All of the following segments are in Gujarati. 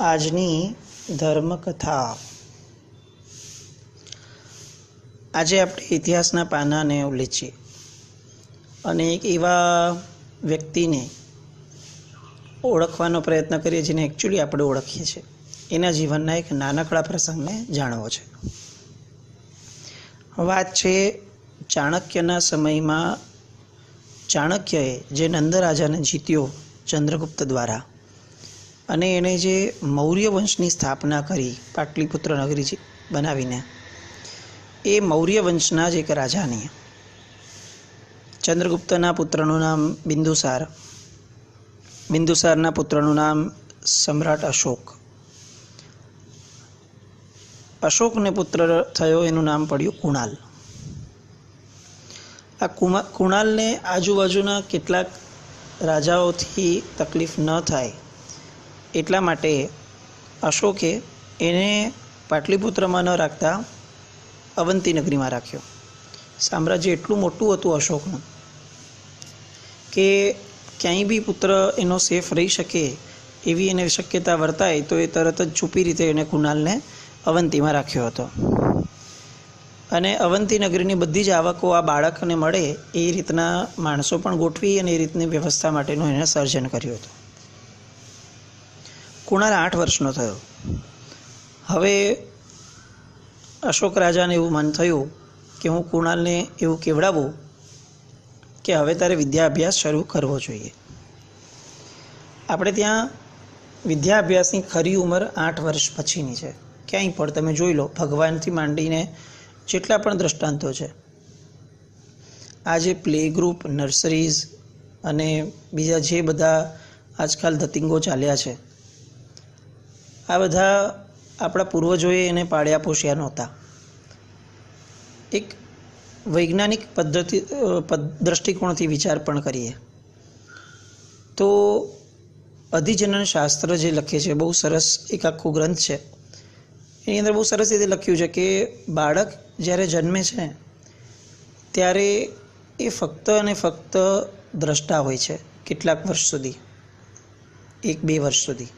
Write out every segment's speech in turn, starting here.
આજની ધર્મકથા. આજે આપણે ઇતિહાસના પાનાને ઉલ્લેખીએ અને એક એવા વ્યક્તિને ઓળખવાનો પ્રયત્ન કરીએ જેને એકચ્યુઅલી આપણે ઓળખીએ છીએ. એના જીવનના એક નાનકડા પ્રસંગને જાણવો છે. વાત છે ચાણક્યના સમયમાં. ચાણક્યએ જે નંદ રાજાને જીત્યો ચંદ્રગુપ્ત દ્વારા, અને એણે જે મૌર્ય વંશની સ્થાપના કરી પાટલીપુત્ર નગરી બનાવીને, એ મૌર્ય વંશના જ એક રાજાને, ચંદ્રગુપ્તના પુત્રનું નામ બિંદુસાર, બિંદુસારના પુત્રનું નામ સમ્રાટ અશોક, અશોકને પુત્ર થયો એનું નામ પડ્યું કુણાલ. આ કુણાલને આજુબાજુના કેટલાક રાજાઓથી તકલીફ ન થાય એટલા માટે અશોકે એને પાટલીપુત્રમાં ન રાખતા અવંતી નગરીમાં રાખ્યો. સામ્રાજ્ય એટલું મોટું હતું અશોકનું કે ક્યાંય બી પુત્ર એનો સેફ રહી શકે એવી એને શક્યતા વર્તાય તો એ તરત જ છુપી રીતે એને કુણાલને અવંતીમાં રાખ્યો હતો. અને અવંતી નગરીની બધી જ આવકો આ બાળકને મળે એ રીતના માણસો પણ ગોઠવી અને એ રીતની વ્યવસ્થા માટેનું એને સર્જન કર્યું હતું. કુણાલ 8 વર્ષનો થયો. હવે અશોક રાજાને એવું મન થયું કે હું કુણાલને એવું કેવડાવું કે હવે તારે વિદ્યા અભ્યાસ શરૂ કરવો જોઈએ. આપણે ત્યાં વિદ્યા અભ્યાસની ખરી ઉંમર 8 વર્ષ પછીની છે. ક્યાંય પણ તમે જોઈ લો, ભગવાનથી માંડીને જેટલા પણ દ્રષ્ટાંતો છે, આજે પ્લે ગ્રુપ, નર્સરીઝ અને બીજા જે બધા આજકાલ ધતિંગો ચાલ્યા છે, આ બધા આપણા પૂર્વજોએ એને પાળ્યા પોષ્યા નહોતા. એક વૈજ્ઞાનિક દ્રષ્ટિકોણથી વિચાર પણ કરીએ તો અધિજનન શાસ્ત્ર જે લખે છે, બહુ સરસ એક આખું ગ્રંથ છે. એની અંદર બહુ સરસ રીતે લખ્યું છે કે બાળક જ્યારે જન્મે છે ત્યારે એ ફક્ત અને ફક્ત દ્રષ્ટા હોય છે. કેટલાક વર્ષ સુધી, 1-2 વર્ષ સુધી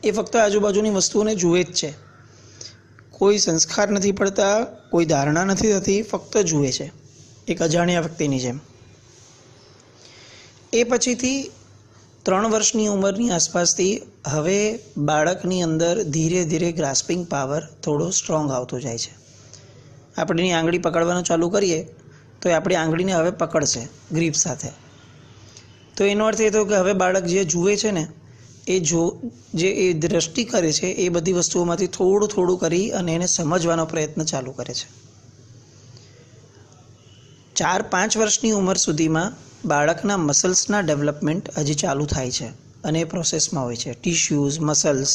એ ફક્ત આજુબાજુની વસ્તુઓને જુએ જ છે. કોઈ સંસ્કાર નથી પડતા, કોઈ ધારણા નથી થતી, ફક્ત જુએ છે, એક અજાણ્યા વ્યક્તિની જેમ. એ પછીથી 3 વર્ષની ઉંમરની આસપાસથી હવે બાળકની અંદર ધીરે ધીરે ગ્રાસ્પિંગ પાવર થોડો સ્ટ્રોંગ આવતો જાય છે. આપણે એની આંગળી પકડવાનું ચાલુ કરીએ તો એ આપણી આંગળીને હવે પકડશે ગ્રીપ સાથે. તો એનો અર્થ એ થયો કે હવે બાળક જે જુએ છે ને, જે એ દ્રષ્ટિ કરે છે, એ બધી વસ્તુઓમાંથી થોડું થોડું કરી અને એને સમજવાનો પ્રયત્ન ચાલુ કરે છે. 4-5 વર્ષની ઉંમર સુધીમાં બાળકના મસલ્સના ડેવલપમેન્ટ હજી ચાલુ થાય છે અને એ પ્રોસેસમાં હોય છે. ટિશ્યુઝ, મસલ્સ,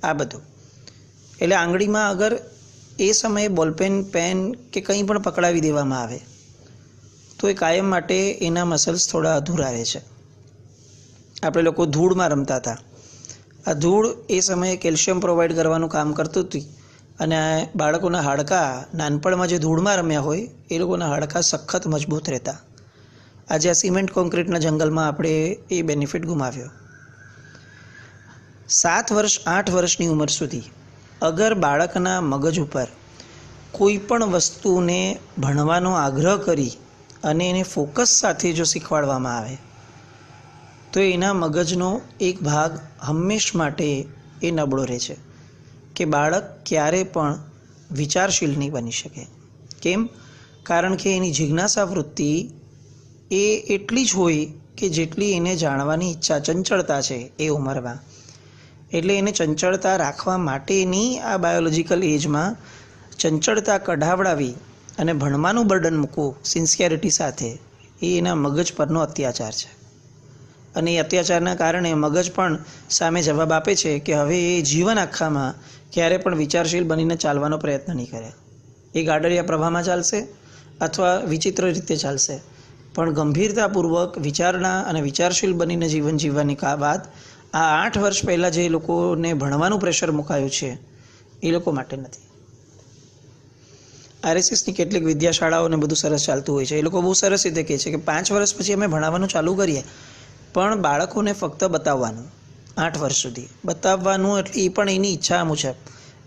આ બધું. એટલે આંગળીમાં અગર એ સમયે બોલપેન, પેન કે કંઈ પણ પકડાવી દેવામાં આવે તો એ કાયમ માટે એના મસલ્સ થોડા અધૂરા રહે છે. આપણે લોકો ધૂળમાં રમતા હતા. આ ધૂળ એ સમયે કેલ્શિયમ પ્રોવાઈડ કરવાનું કામ કરતું હતું અને બાળકોના હાડકાં નાનપણમાં જે ધૂળમાં રમ્યા હોય એ લોકોના હાડકાં સખત મજબૂત રહેતા. આજે આ સિમેન્ટ કોન્ક્રીટના જંગલમાં આપણે એ બેનિફિટ ગુમાવ્યો. 7 વર્ષ 8 વર્ષની ઉંમર સુધી અગર બાળકના મગજ ઉપર કોઈ પણ વસ્તુને ભણવાનો આગ્રહ કરી અને એને ફોકસ સાથે જો શીખવાડવામાં આવે તો એના મગજનો એક ભાગ હંમેશ માટે એ નબળો રહે છે કે બાળક ક્યારે પણ વિચારશીલ નહીં બની શકે. કેમ? કારણ કે એની જિજ્ઞાસા વૃત્તિ એ એટલી જ હોય કે જેટલી એને જાણવાની ઈચ્છા, ચંચળતા છે એ ઉંમરમાં. એટલે એને ચંચળતા રાખવા માટેની આ બાયોલોજિકલ એજમાં ચંચળતા કઢાવડાવી અને ભણવાનું બર્ડન મૂકવું સિન્સિયરિટી સાથે, એ એના મગજ પરનો અત્યાચાર છે. અને એ અત્યાચારના કારણે મગજ પણ સામે જવાબ આપે છે કે હવે એ જીવન આખામાં ક્યારે પણ વિચારશીલ બનીને ચાલવાનો પ્રયત્ન નહીં કરે. એ ગાડરિયા પ્રવાહમાં ચાલશે અથવા વિચિત્ર રીતે ચાલશે, પણ ગંભીરતાપૂર્વક વિચારણા અને વિચારશીલ બનીને જીવન જીવવાની વાત આ 8 વર્ષ પહેલાં જે લોકોને ભણવાનું પ્રેશર મુકાયું છે એ લોકો માટે નથી. RSSની કેટલીક વિદ્યાશાળાઓને બધું સરસ ચાલતું હોય છે. એ લોકો બહુ સરસ રીતે કહે છે કે 5 વર્ષ પછી અમે ભણાવવાનું ચાલુ કરીએ, પણ બાળકોને ફક્ત બતાવવાનું 8 વર્ષ સુધી બતાવવાનું, એટલે એ પણ એની ઈચ્છા મુજબ.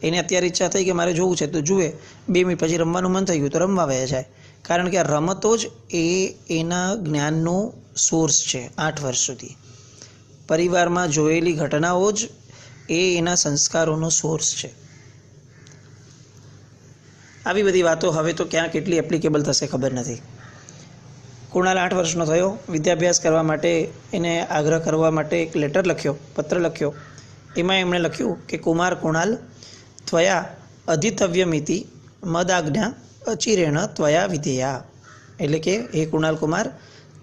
એને અત્યારે ઈચ્છા થઈ કે મારે જોવું છે તો જુએ, 2 મિનિટ પછી રમવાનું મન થઈ ગયું તો રમવા વહે જાય. કારણ કે આ રમતો જ એના જ્ઞાનનો સોર્સ છે 8 વર્ષ સુધી. પરિવારમાં જોયેલી ઘટનાઓ જ એના સંસ્કારોનો સોર્સ છે. આવી બધી વાતો હવે તો ક્યાં કેટલી એપ્લિકેબલ થશે ખબર નથી. કુણાલ 8 વર્ષનો થયો. વિદ્યાભ્યાસ કરવા માટે એને આગ્રહ કરવા માટે એક લેટર લખ્યો, પત્ર લખ્યો. એમાં એમણે લખ્યું કે કુમાર કુણાલ ત્વયા અધિતવ્યમિતિ મદાજ્ઞા અચિરેણ ત્વયા વિધેયા. એટલે કે હે કુણાલ કુમાર,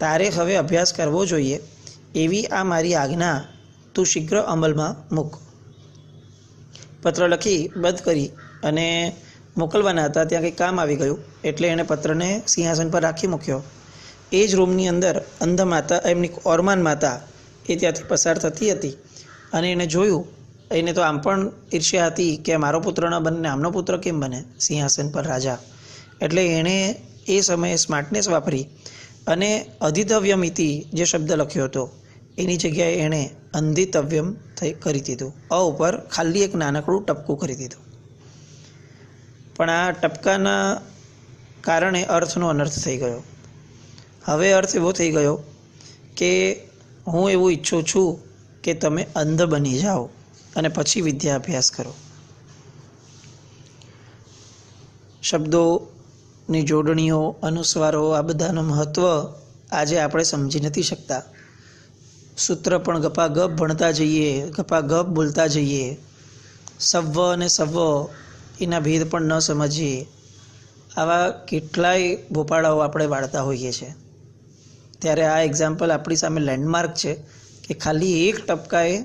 તારે હવે અભ્યાસ કરવો જોઈએ એવી આ મારી આજ્ઞા તું શીઘ્ર અમલમાં મૂક. પત્ર લખી બંધ કરી અને મોકલવાના હતા, ત્યાં કંઈક કામ આવી ગયું એટલે એણે પત્રને સિંહાસન પર રાખી મૂક્યો. એ જ રૂમની અંદર અંધ માતા, એમની ઓરમાન માતા, એ ત્યાંથી પસાર થતી હતી અને એને જોયું. એને તો આમ પણ ઈર્ષ્યા હતી કે મારો પુત્ર ન બને, આમનો પુત્ર કેમ બને સિંહાસન પર રાજા. એટલે એણે એ સમયે સ્માર્ટનેસ વાપરી અને અધિતવ્યમિતિ જે શબ્દ લખ્યો હતો એની જગ્યાએ એણે અંધિતવ્યમ કરી દીધું. ઉપર ખાલી એક નાનકડું ટપકું કરી દીધું. પણ આ ટપકાના કારણે અર્થનો અનર્થ થઈ ગયો. હવે અર્થ એવો થઈ ગયો કે હું એવું ઈચ્છું છું કે તમે અંધ બની જાઓ અને પછી વિદ્યા અભ્યાસ કરો. શબ્દોની જોડણીઓ, અનુસ્વારો, આ બધાનું મહત્ત્વ આજે આપણે સમજી નથી શકતા. સૂત્ર પણ ગપાગપ ભણતા જઈએ, ગપાગપ બોલતા જઈએ. સવ્વ અને સવ્વ એના ભેદ પણ ન સમજીએ. આવા કેટલાય ભોપાળાઓ આપણે વાળતા હોઈએ છીએ. ત્યારે આ એક્ઝામ્પલ આપણી સામે લેન્ડમાર્ક છે કે ખાલી એક ટપકાએ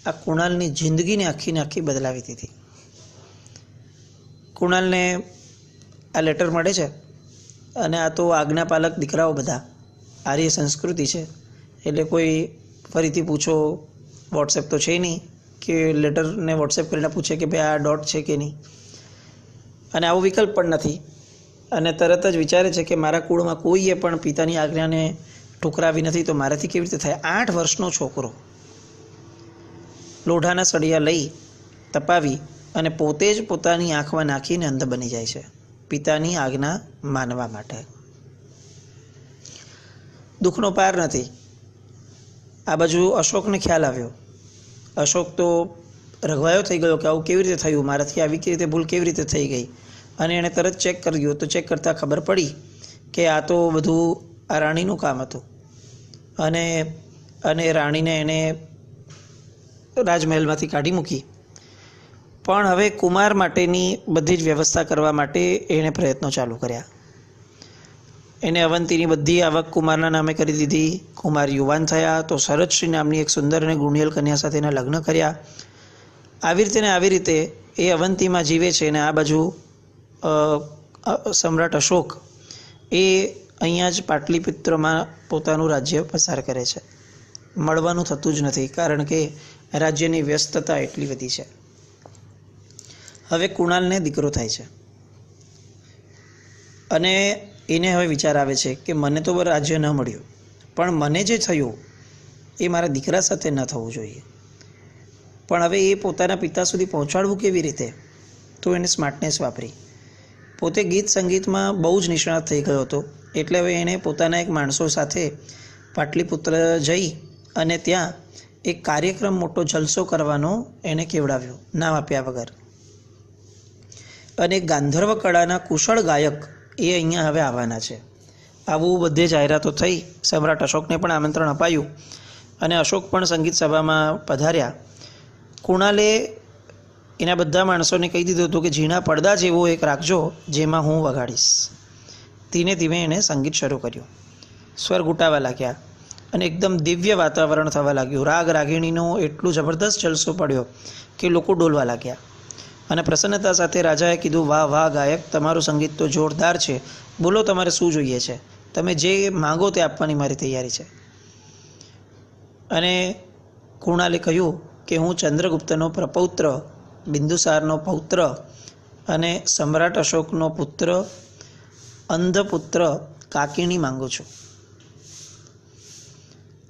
આ કુણાલની જિંદગીને આખી બદલાવી દીધી. કુણાલને આ લેટર મળે છે અને આ તો આજ્ઞાપાલક દીકરાઓ બધા, આર્ય સંસ્કૃતિ છે એટલે કોઈ ફરીથી પૂછો, વોટ્સએપ તો છે નહીં કે લેટરને વોટ્સએપ કરીને પૂછે કે ભાઈ આ ડોટ છે કે નહીં. અને આવો વિકલ્પ પણ નથી. અને તરત જ વિચારે છે કે મારા કુળમાં કોઈએ પણ પિતાની આજ્ઞાને ઠુકરાવી નથી તો મારાથી કેવી રીતે થાય. 8 વર્ષનો છોકરો લોઢાના સળિયા લઈ તપાવી અને પોતે જ પોતાની આંખમાં નાખીને અંધ બની જાય છે પિતાની આજ્ઞા માનવા માટે. દુઃખનો પાર નથી. આ બાજુ અશોકને ખ્યાલ આવ્યો. અશોક તો રઘવાયો થઈ ગયો કે આવું કેવી રીતે થયું, મારાથી આવી કેવી રીતે ભૂલ કેવી રીતે થઈ ગઈ. અને એણે તરત ચેક કર્યું તો ચેક કરતાં ખબર પડી કે આ તો બધું આ રાણીનું કામ હતું. અને રાણીને એણે રાજમહેલમાંથી કાઢી મૂકી. પણ હવે કુમાર માટેની બધી જ વ્યવસ્થા કરવા માટે એણે પ્રયત્નો ચાલુ કર્યા. એને અવંતીની બધી આવક કુમારના નામે કરી દીધી. કુમાર યુવાન થયા તો શરદશ્રી નામની એક સુંદર અને ગુણિયલ કન્યા સાથે એના લગ્ન કર્યા. આવી રીતે એ અવંતીમાં જીવે છે. અને આ બાજુ સમ્રાટ અશોક એ અહીંયા જ પાટલીપુત્રમાં પોતાનું રાજ્ય પસાર કરે છે. મળવાનું થતું જ નથી કારણ કે રાજ્યની વ્યસ્તતા એટલી બધી છે. હવે કુણાલને દીકરો થાય છે અને એને હવે વિચાર આવે છે કે મને તો રાજ્ય ન મળ્યું, પણ મને જે થયું એ મારા દીકરા સાથે ન થવું જોઈએ. પણ હવે એ પોતાના પિતા સુધી પહોંચાડવું કેવી રીતે? તો એને સ્માર્ટનેસ વાપરી. પોતે ગીત સંગીતમાં બહુ જ નિષ્ણાત થઈ ગયો હતો એટલે હવે એણે પોતાના એક માણસો સાથે પાટલીપુત્ર જઈ અને ત્યાં એક કાર્યક્રમ, મોટો જલસો કરવાનો એને કેવડાવ્યો નામ આપ્યા વગર. અને ગાંધર્વ કળાના કુશળ ગાયક એ અહીંયા હવે આવવાના છે. આવું બધે જાહેરાતો થઈ. સમ્રાટ અશોકને પણ આમંત્રણ અપાયું અને અશોક પણ સંગીત સભામાં પધાર્યા. કુણાલે એના બધા માણસોને કહી દીધું હતું કે ઝીણા પડદા જેવો એક રાખજો જેમાં હું વગાડીશ. ધીમે ધીમે એણે સંગીત શરૂ કર્યું. સ્વર ઘૂંટાવા લાગ્યા અને એકદમ દિવ્ય વાતાવરણ થવા લાગ્યું. રાગ રાગિણીનો એટલું જબરદસ્ત જલસો પડ્યો કે લોકો ડોલવા લાગ્યા. અને પ્રસન્નતા સાથે રાજાએ કીધું, વાહ વાહ ગાયક, તમારું સંગીત તો જોરદાર છે. બોલો તમારે શું જોઈએ છે? તમે જે માગો તે આપવાની મારી તૈયારી છે. અને કુણાલે કહ્યું કે હું ચંદ્રગુપ્તનો પ્રપૌત્ર, બિંદુસારનો પૌત્ર અને સમ્રાટ અશોકનો પુત્ર, અંધપુત્ર કાકીણી માંગુ છું.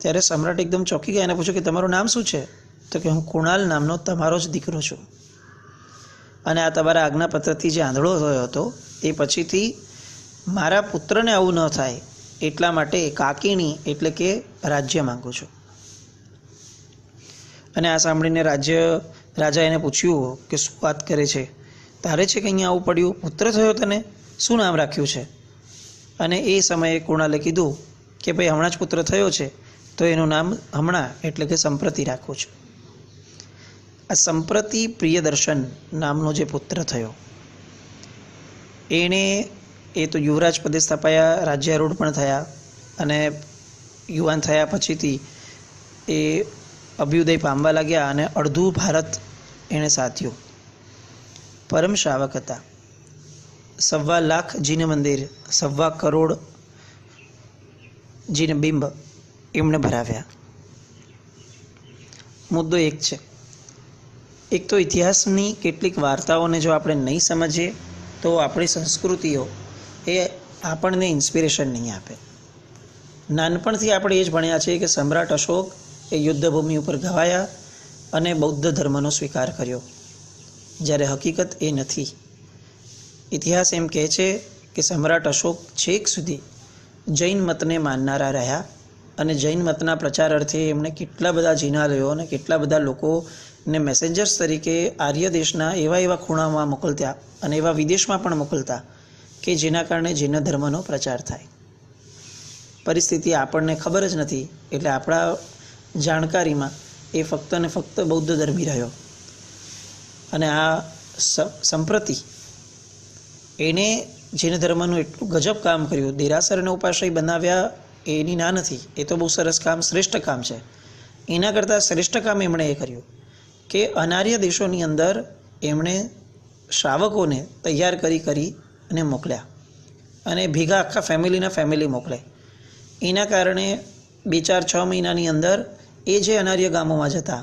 ત્યારે સમ્રાટ એકદમ ચોંકી ગયા અને પૂછ્યું કે તમારું નામ શું છે? તો કે હું કુણાલ નામનો તમારો જ દીકરો છું, અને આ તમારા આજ્ઞાપત્રથી જે આંધળો થયો હતો એ પછીથી મારા પુત્રને આવું ન થાય એટલા માટે કાકીણી એટલે કે રાજ્ય માગું છું. અને આ સાંભળીને રાજા એને પૂછ્યું કે શું વાત કરે છે, તારે છે કે અહીંયા આવું પડ્યું, પુત્ર થયો તને, શું નામ રાખ્યું છે? અને એ સમયે કુણાલે કીધું કે ભાઈ હમણાં જ પુત્ર થયો છે, તો એનું નામ હમણાં એટલે કે સંપ્રતિ રાખું છું. આ સંપ્રતિ પ્રિયદર્શન નામનો જે પુત્ર થયો એ તો યુવરાજ પદે સ્થપાયા, રાજ્યારૂઢ પણ થયા, અને યુવાન થયા પછીથી એ અભ્યુદય પામવા લાગ્યા અને અડધું ભારત એણે સાધ્યું. પરમ શ્રાવક હતા. 1.25 લાખ જીન મંદિર, 1.25 કરોડ જીન બિંબ એમણે ભરાવ્યા. મુદ્દો એક છે, એક તો ઇતિહાસની કેટલીક વાર્તાઓને જો આપણે નહીં સમજીએ તો આપણી સંસ્કૃતિઓ એ આપણને ઇન્સ્પિરેશન નહીં આપે. નાનપણથી આપણે એ જ ભણ્યા છીએ કે સમ્રાટ અશોક એ યુદ્ધભૂમિ ઉપર ઘવાયા અને બૌદ્ધ ધર્મનો સ્વીકાર કર્યો, જ્યારે હકીકત એ નથી. ઇતિહાસ એમ કહે છે કે સમ્રાટ અશોક છેક સુધી જૈન મતને માનનારા રહ્યા, અને જૈન મતના પ્રચાર અર્થે એમણે કેટલા બધા જિનાલયો અને કેટલા બધા લોકોને મેસેન્જર્સ તરીકે આર્ય દેશના એવા ખૂણામાં મોકલતા અને એવા વિદેશમાં પણ મોકલતા કે જેના કારણે જૈન ધર્મનો પ્રચાર થાય. પરિસ્થિતિ આપણને ખબર જ નથી, એટલે આપણા જાણકારીમાં એ ફક્ત ને ફક્ત બૌદ્ધ ધર્મી રહ્યો. અને આ સંપ્રતિ એણે જૈન ધર્મનું એટલું ગજબ કામ કર્યું, દેરાસર અને ઉપાશ્રય બનાવ્યા, એની ના નથી, એ તો બહુ સરસ કામ, શ્રેષ્ઠ કામ છે. એના કરતાં શ્રેષ્ઠ કામ એમણે એ કર્યું કે અનાર્ય દેશોની અંદર એમણે શ્રાવકોને તૈયાર કરી અને મોકલ્યા, અને ભેગા આખા ફેમિલી મોકલે. એના કારણે 2-4-6 મહિનાની અંદર એ જે અનાર્ય ગામોમાં જતા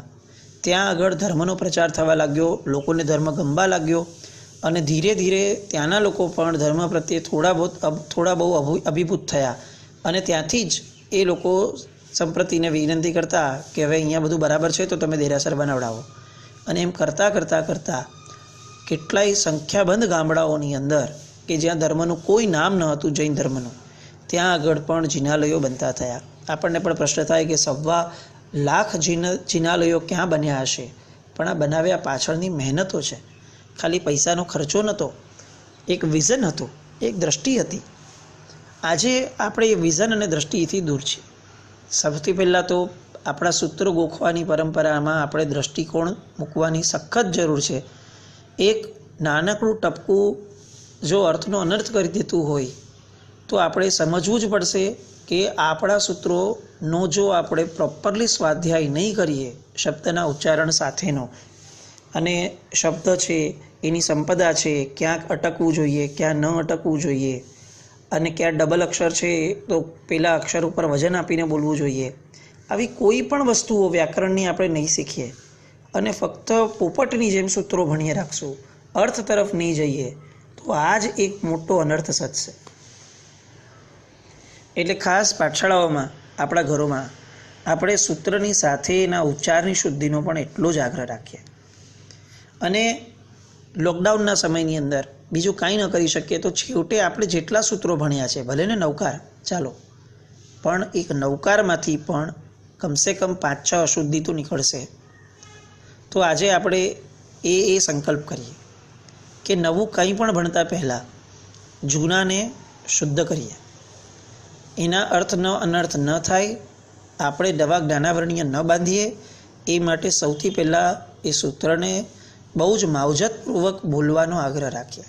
ત્યાં આગળ ધર્મનો પ્રચાર થવા લાગ્યો, લોકોને ધર્મ ગમવા લાગ્યો, અને ધીરે ધીરે ત્યાંના લોકો પણ ધર્મ પ્રત્યે થોડા બહુ અભિભૂત થયા. અને ત્યાંથી જ એ લોકો સંપ્રતિને વિનંતી કરતા કે હવે અહીંયા બધું બરાબર છે તો તમે દેરાસર બનાવડાવો. અને એમ કરતાં કેટલાય સંખ્યાબંધ ગામડાઓની અંદર કે જ્યાં ધર્મનું કોઈ નામ ન હતું, જૈન ધર્મનું, ત્યાં આગળ પણ જિનાલયો બનતા થયા. આપણને પણ પ્રશ્ન થાય કે 1.25 લાખ જિનાલયો ક્યાં બન્યા હશે? પણ આ બનાવ્યા પાછળની મહેનતો છે. ખાલી પૈસાનો ખર્ચો નહોતો, એક વિઝન હતું, એક દ્રષ્ટિ હતી. આજે આપણે એ વિઝન અને દ્રષ્ટિથી દૂર છીએ. સૌથી પહેલાં તો આપણા સૂત્રો ગોખવાની પરંપરામાં આપણે દ્રષ્ટિકોણ મૂકવાની સખત જરૂર છે. એક નાનકડું ટપકું જો અર્થનો અનર્થ કરી દેતું હોય તો આપણે સમજવું જ પડશે કે આપણા સૂત્રોનો જો આપણે પ્રોપરલી સ્વાધ્યાય નહીં કરીએ, શબ્દના ઉચ્ચારણ સાથેનો, અને શબ્દ છે એની સંપદા છે, ક્યાંક અટકવું જોઈએ, ક્યાં ન અટકવું જોઈએ, અને ક્યાં ડબલ અક્ષર છે તો પેલા અક્ષર ઉપર વજન આપીને બોલવું જોઈએ, આવી કોઈ પણ વસ્તુઓ વ્યાકરણની આપણે નહીં શીખીએ અને ફક્ત પોપટની જેમ સૂત્રો ભણીએ રાખશું, અર્થ તરફ નહીં જઈએ, તો આ જ એક મોટો અનર્થ સદશે. એટલે ખાસ પાઠશાળાઓમાં, આપણા ઘરોમાં આપણે સૂત્રની સાથે એના ઉચ્ચારની શુદ્ધિનો પણ એટલો જ આગ્રહ રાખીએ. અને લોકડાઉનના સમયની અંદર બીજું કાંઈ ન કરી શકીએ તો છેવટે આપણે જેટલા સૂત્રો ભણ્યા છે, ભલે ને નવકાર, ચાલો, પણ એક નવકારમાંથી પણ કમસે કમ 5-6 અશુદ્ધિ તો નીકળશે. તો આજે આપણે એ સંકલ્પ કરીએ કે નવું કંઈ પણ ભણતા પહેલાં જૂનાને શુદ્ધ કરીએ, એના અર્થનો અનર્થ ન થાય, આપણે નવા જ્ઞાનાવરણીય ન બાંધીએ. એ માટે સૌથી પહેલાં એ સૂત્રને બહુ જ માવજતપૂર્વક બોલવાનો આગ્રહ રાખીએ,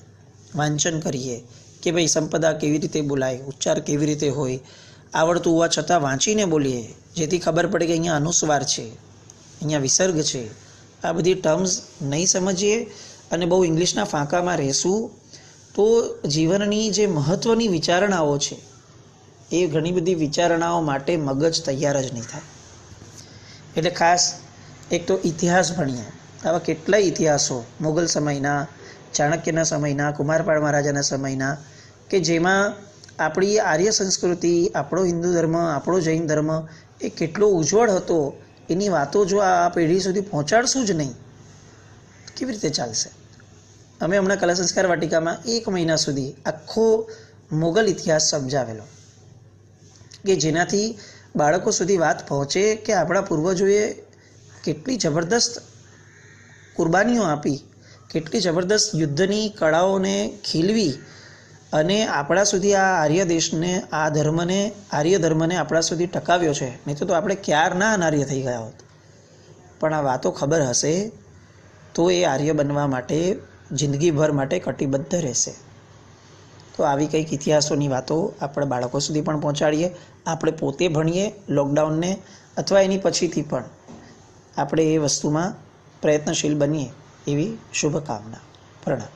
વાંચન કરીએ કે ભાઈ સંપદા કેવી રીતે બોલાય, ઉચ્ચાર કેવી રીતે હોય, આવડતું હોવા છતાં વાંચીને બોલીએ, જેથી ખબર પડે કે અહીંયા અનુસ્વાર છે, અહીંયા વિસર્ગ છે. આ બધી ટર્મ્સ નહીં સમજીએ અને બહુ ઇંગ્લિશના ફાંકામાં રહેશું તો જીવનની જે મહત્ત્વની વિચારણાઓ છે એ ઘણી બધી વિચારણાઓ માટે મગજ તૈયાર જ નહીં થાય. એટલે ખાસ એક તો ઇતિહાસ ભણીએ. આવા કેટલાય ઇતિહાસો મુગલ સમયના, ચાણક્યના સમયના, કુમારપાળ મહારાજાના સમયના, કે જેમાં આપણી આર્ય સંસ્કૃતિ, આપણો હિન્દુ ધર્મ, આપણો જૈન ધર્મ એ કેટલો ઉજ્જવળ હતો એની વાતો જો આ પેઢી સુધી પહોંચાડશું જ નહીં તો કેવી રીતે ચાલશે? અમે હમણાં કલા સંસ્કાર વાટિકામાં 1 મહિના સુધી આખો મોગલ ઇતિહાસ સમજાવેલો કે જેનાથી બાળકો સુધી વાત પહોંચે કે આપણા પૂર્વજોએ કેટલી જબરદસ્ત કુરબાનીઓ આપી, કેટલી જબરદસ્ત યુદ્ધની કળાઓને ખીલવી અને આપણા સુધી આ આર્ય દેશને, આ ધર્મને, આર્ય ધર્મને આપણા સુધી ટકાવ્યો છે. નહીં તો આપણે ક્યારના અનાર્ય થઈ ગયા હોત. પણ આ વાતો ખબર હશે તો એ આર્ય બનવા માટે જિંદગીભર માટે કટિબદ્ધ રહેશે. તો આવી કંઈક ઇતિહાસોની વાતો આપણે બાળકો સુધી પણ પહોંચાડીએ, આપણે પોતે ભણીએ લોકડાઉનને, અથવા એની પછીથી પણ આપણે એ વસ્તુમાં પ્રયત્નશીલ બનીએ એવી શુભકામના. પ્રણામ.